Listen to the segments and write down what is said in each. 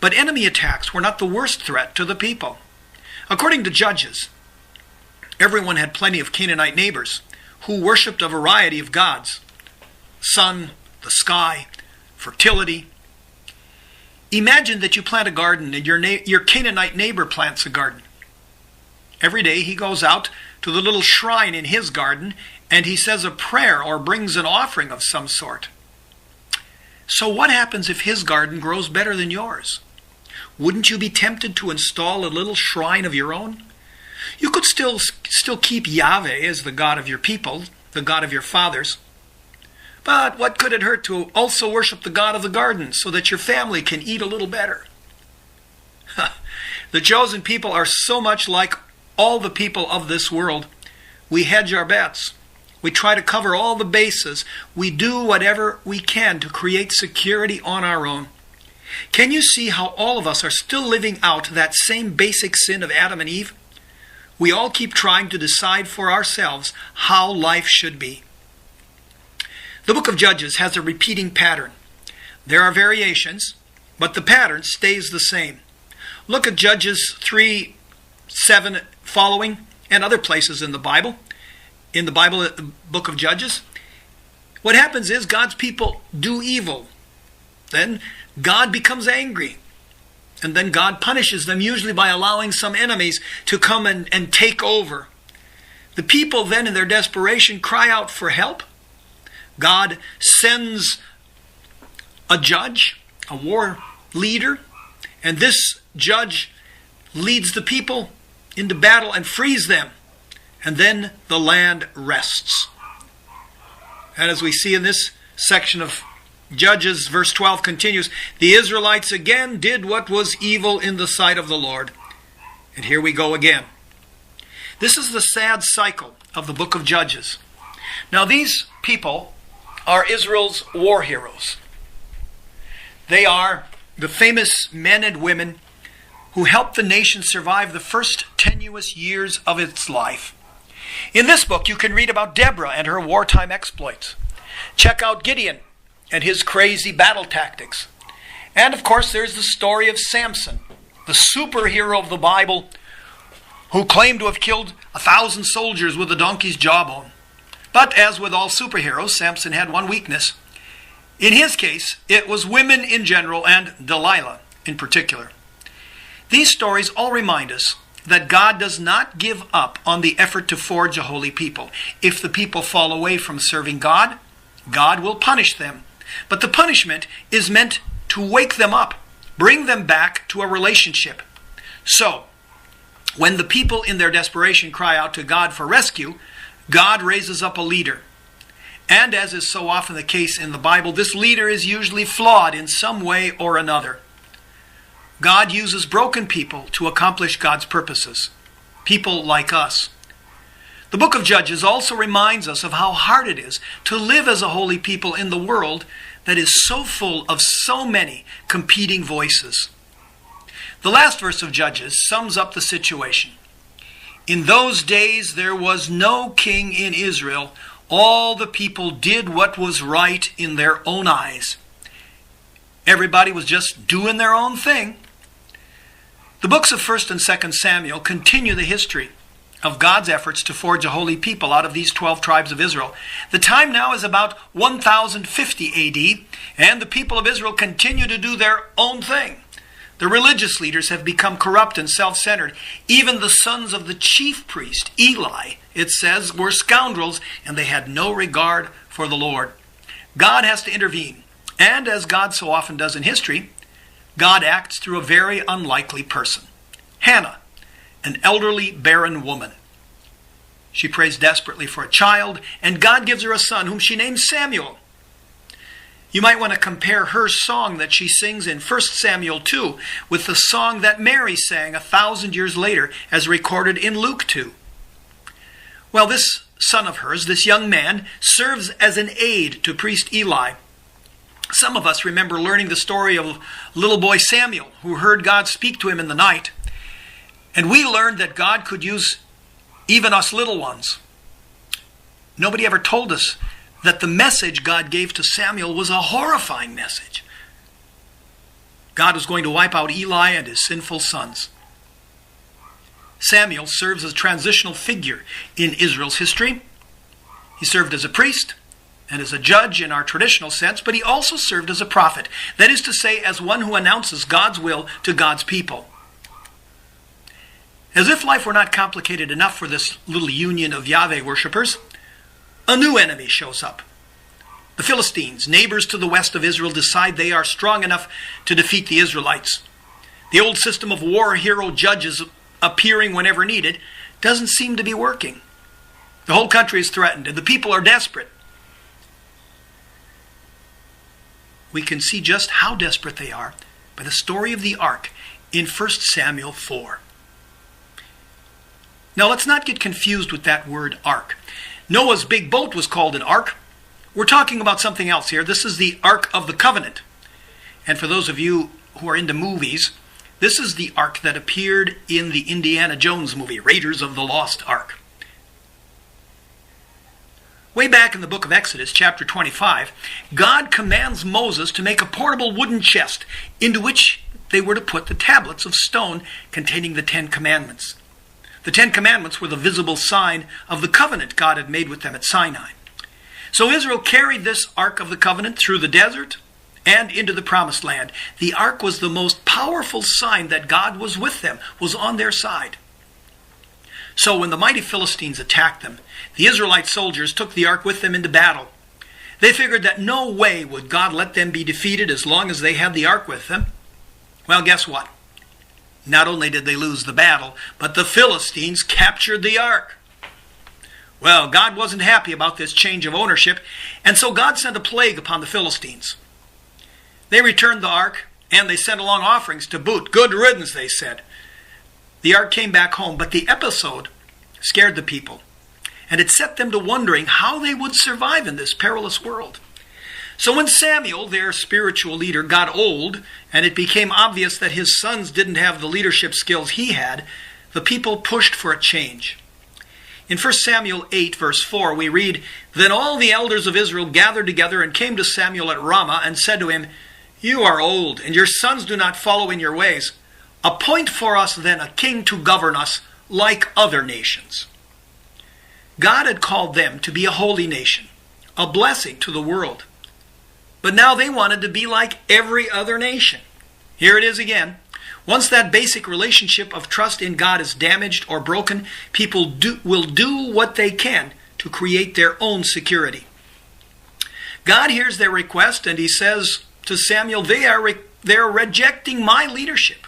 But enemy attacks were not the worst threat to the people. According to Judges, everyone had plenty of Canaanite neighbors who worshipped a variety of gods: sun, the sky, fertility. Imagine that you plant a garden and your Canaanite neighbor plants a garden. Every day he goes out to the little shrine in his garden and he says a prayer or brings an offering of some sort. So what happens if his garden grows better than yours? Wouldn't you be tempted to install a little shrine of your own? You could still keep Yahweh as the God of your people, the God of your fathers. But what could it hurt to also worship the God of the garden so that your family can eat a little better? The chosen people are so much like all the people of this world. We hedge our bets. We try to cover all the bases. We do whatever we can to create security on our own. Can you see how all of us are still living out that same basic sin of Adam and Eve? We all keep trying to decide for ourselves how life should be. The book of Judges has a repeating pattern. There are variations, but the pattern stays the same. Look at Judges 3:7 following, and other places in the Bible. In the Bible, the book of Judges, what happens is God's people do evil. Then God becomes angry. And then God punishes them, usually by allowing some enemies to come and take over. The people then, in their desperation, cry out for help. God sends a judge, a war leader, and this judge leads the people into battle and frees them. And then the land rests. And as we see in this section of Judges, verse 12 continues, the Israelites again did what was evil in the sight of the Lord. And here we go again. This is the sad cycle of the book of Judges. Now these people are Israel's war heroes. They are the famous men and women who helped the nation survive the first tenuous years of its life. In this book, you can read about Deborah and her wartime exploits. Check out Gideon and his crazy battle tactics. And of course, there's the story of Samson, the superhero of the Bible, who claimed to have killed 1,000 soldiers with a donkey's jawbone. But as with all superheroes, Samson had one weakness. In his case, it was women in general and Delilah in particular. These stories all remind us that God does not give up on the effort to forge a holy people. If the people fall away from serving God, God will punish them. But the punishment is meant to wake them up, bring them back to a relationship. So, when the people in their desperation cry out to God for rescue, God raises up a leader. And as is so often the case in the Bible, this leader is usually flawed in some way or another. God uses broken people to accomplish God's purposes. People like us. The book of Judges also reminds us of how hard it is to live as a holy people in the world that is so full of so many competing voices. The last verse of Judges sums up the situation. In those days there was no king in Israel. All the people did what was right in their own eyes. Everybody was just doing their own thing. The books of 1st and 2nd Samuel continue the history of God's efforts to forge a holy people out of these 12 tribes of Israel. The time now is about 1050 AD, and the people of Israel continue to do their own thing. The religious leaders have become corrupt and self-centered. Even the sons of the chief priest, Eli, it says, were scoundrels, and they had no regard for the Lord. God has to intervene. And as God so often does in history, God acts through a very unlikely person. Hannah, an elderly barren woman. She prays desperately for a child, and God gives her a son whom she names Samuel. You might want to compare her song that she sings in 1 Samuel 2 with the song that Mary sang 1,000 years later as recorded in Luke 2. Well, this son of hers, this young man, serves as an aide to priest Eli. Some of us remember learning the story of little boy Samuel, who heard God speak to him in the night. And we learned that God could use even us little ones. Nobody ever told us that the message God gave to Samuel was a horrifying message. God was going to wipe out Eli and his sinful sons. Samuel serves as a transitional figure in Israel's history. He served as a priest and as a judge in our traditional sense, but he also served as a prophet. That is to say, as one who announces God's will to God's people. As if life were not complicated enough for this little union of Yahweh worshippers, a new enemy shows up. The Philistines, neighbors to the west of Israel, decide they are strong enough to defeat the Israelites. The old system of war hero judges appearing whenever needed doesn't seem to be working. The whole country is threatened and the people are desperate. We can see just how desperate they are by the story of the ark in 1 Samuel 4. Now let's not get confused with that word ark. Noah's big boat was called an ark. We're talking about something else here. This is the Ark of the Covenant. And for those of you who are into movies, this is the ark that appeared in the Indiana Jones movie, Raiders of the Lost Ark. Way back in the book of Exodus, chapter 25, God commands Moses to make a portable wooden chest into which they were to put the tablets of stone containing the 10 Commandments. The 10 Commandments were the visible sign of the covenant God had made with them at Sinai. So Israel carried this Ark of the Covenant through the desert and into the Promised Land. The Ark was the most powerful sign that God was with them, was on their side. So when the mighty Philistines attacked them, the Israelite soldiers took the Ark with them into battle. They figured that no way would God let them be defeated as long as they had the Ark with them. Well, guess what? Not only did they lose the battle, but the Philistines captured the Ark. Well, God wasn't happy about this change of ownership, and so God sent a plague upon the Philistines. They returned the ark, and they sent along offerings to boot. Good riddance, they said. The ark came back home, but the episode scared the people, and it set them to wondering how they would survive in this perilous world. So when Samuel, their spiritual leader, got old, and it became obvious that his sons didn't have the leadership skills he had, the people pushed for a change. In 1 Samuel 8, verse 4, we read, "Then all the elders of Israel gathered together and came to Samuel at Ramah and said to him, 'You are old, and your sons do not follow in your ways. Appoint for us then a king to govern us like other nations.'" God had called them to be a holy nation, a blessing to the world. But now they wanted to be like every other nation. Here it is again. Once that basic relationship of trust in God is damaged or broken, people will do what they can to create their own security. God hears their request and he says to Samuel, they're rejecting my leadership.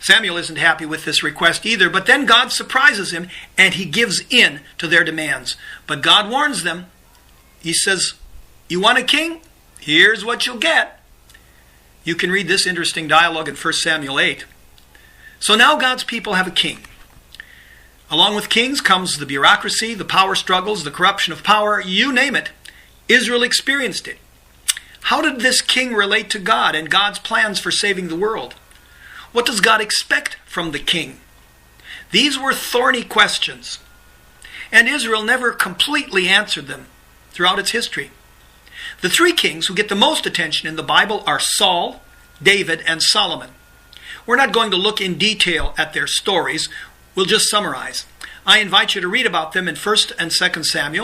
Samuel isn't happy with this request either, but then God surprises him and he gives in to their demands. But God warns them. He says, "You want a king? Here's what you'll get." You can read this interesting dialogue in 1 Samuel 8. So now God's people have a king. Along with kings comes the bureaucracy, the power struggles, the corruption of power, you name it. Israel experienced it. How did this king relate to God and God's plans for saving the world? What does God expect from the king? These were thorny questions, and Israel never completely answered them throughout its history. The 3 kings who get the most attention in the Bible are Saul, David, and Solomon. We're not going to look in detail at their stories. We'll just summarize. I invite you to read about them in 1 and 2 Samuel.